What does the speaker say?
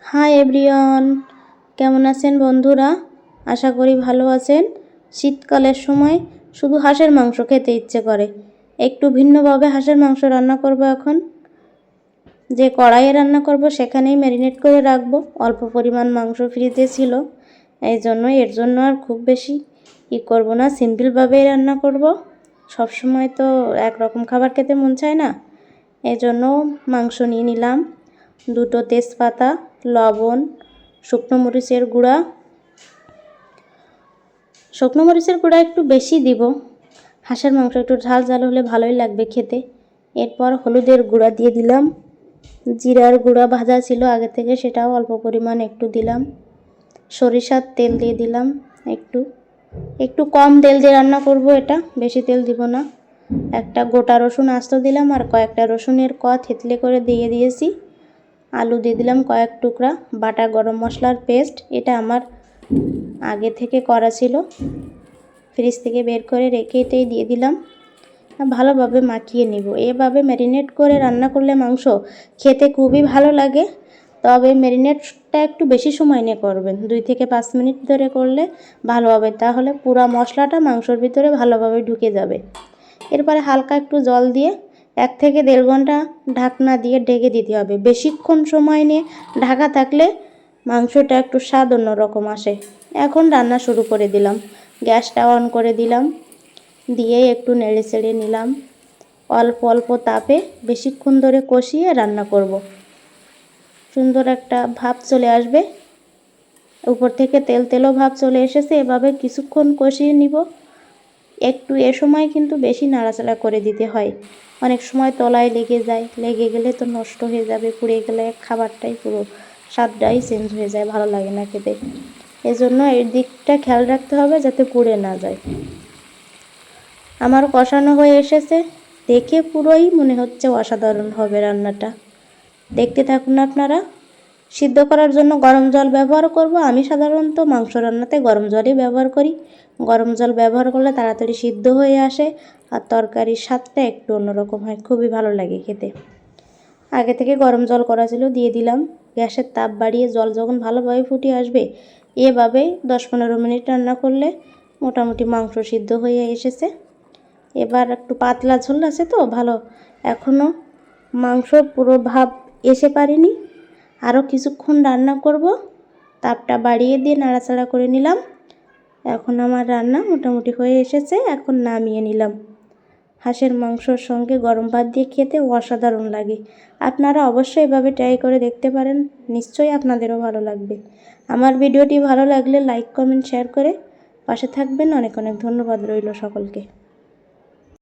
Hi everyone, কেমন আছেন বন্ধুরা? আশা করি ভালো আছেন। শীতকালের সময় শুধু হাঁসের মাংস খেতে ইচ্ছে করে। একটু ভিন্নভাবে হাঁসের মাংস রান্না করব এখন। যে কড়াইয়ে রান্না করব সেখানেই ম্যারিনেট করে রাখব। অল্প পরিমাণ মাংস ফ্রিজে ছিল, এর জন্য আর খুব বেশি করব না, সিম্পলভাবেই রান্না করব। সবসময় তো একরকম খাবার খেতে মন চায় না, এজন্য মাংস নিয়ে নিলাম। দুটো তেজপাতা, লবণ, শুকনো মরিচের গুঁড়া একটু বেশি দিব। হাঁসের মাংস একটু ঝাল ঝাল হলে ভালোই লাগবে খেতে। এরপর হলুদের গুঁড়া দিয়ে দিলাম। জিরার গুঁড়া ভাজা ছিল আগে থেকে, সেটাও অল্প পরিমাণ একটু দিলাম। সরিষার তেল দিয়ে দিলাম একটু কম তেল দিয়ে রান্না করব, এটা বেশি তেল দিব না। একটা গোটা রসুন আস্ত দিলাম আর কয়েকটা রসুনের থেতলে করে দিয়ে দিয়েছি। আলু দিয়ে দিলাম কয়েক টুকরা। বাটা গরম মশলার পেস্ট, এটা আমার আগে থেকে করা ছিল, ফ্রিজ থেকে বের করে রেখে এটাই দিয়ে দিলাম। ভালোভাবে মাখিয়ে নিব। এভাবে ম্যারিনেট করে রান্না করলে মাংস খেতে খুবই ভালো লাগে, তবে ম্যারিনেটটা একটু বেশি সময় নিয়ে করবেন। 2 থেকে 5 মিনিট ধরে করলে ভালো হবে, তাহলে পুরো মশলাটা মাংসর ভিতরে ভালোভাবে ঢুকে যাবে। এরপরে হালকা একটু জল দিয়ে 1 থেকে 1.5 ঘন্টা ঢাকনা দিয়ে ঢেকে দিতে হবে। বেশিক্ষণ সময় নিয়ে ঢাকা থাকলে মাংসটা একটু স্বাদ অন্যরকম আসে। এখন রান্না শুরু করে দিলাম। গ্যাসটা অন করে দিলাম, দিয়ে একটু নেড়ে চেড়ে নিলাম। অল্প অল্প তাপে বেশিক্ষণ ধরে কষিয়ে রান্না করব। সুন্দর একটা ভাব চলে আসবে, উপর থেকে তেল তেলও ভাব চলে এসেছে। এভাবে কিছুক্ষণ কষিয়ে নিব। এ সময় কিন্তু বেশি নাড়াচাড়া করে দিতে হয়, অনেক সময় তলায় লেগে গেলে তো নষ্ট হয়ে যাবে, পুড়ে গেলে খাবারটাই পুরো স্বাদটাই চেঞ্জ হয়ে যায়, ভালো লাগে না খেতে। এজন্য এই দিকটা খেয়াল রাখতে হবে যাতে পুড়ে না যায়। আমার কষানো হয়ে এসেছে, দেখে পুরোই মনে হচ্ছে অসাধারণ হবে রান্নাটা। দেখতে থাকুন আপনারা। সিদ্ধ করার জন্য গরম জল ব্যবহার করব। আমি সাধারণত মাংস রান্নাতে গরম জলই ব্যবহার করি। গরম জল ব্যবহার করলে তাড়াতাড়ি সিদ্ধ হয়ে আসে আর তরকারির স্বাদটা একটু অন্যরকম হয়, খুবই ভালো লাগে খেতে। আগে থেকে গরম জল করা ছিল, দিয়ে দিলাম। গ্যাসের তাপ বাড়িয়ে জল যখন ভালোভাবে ফুটে আসবে, এভাবে 10-15 মিনিট রান্না করলে মোটামুটি মাংস সিদ্ধ হয়ে এসেছে। এবার একটু পাতলা ঝোল আছে তো ভালো, এখনও মাংস পুরো ভাব এসে পারেনি। আরও কিছুক্ষণ রান্না করব। তাপটা বাড়িয়ে দিয়ে নাড়াচাড়া করে নিলাম। এখন আমার রান্না মোটামুটি হয়ে এসেছে, এখন নামিয়ে নিলাম। হাঁসের মাংসর সঙ্গে গরম ভাত দিয়ে খেতে অসাধারণ লাগে। আপনারা অবশ্যই এভাবে ট্রাই করে দেখতে পারেন, নিশ্চয়ই আপনাদেরও ভালো লাগবে। আমার ভিডিওটি ভালো লাগলে লাইক, কমেন্ট, শেয়ার করে পাশে থাকবেন। অনেক অনেক ধন্যবাদ রইল সকলকে।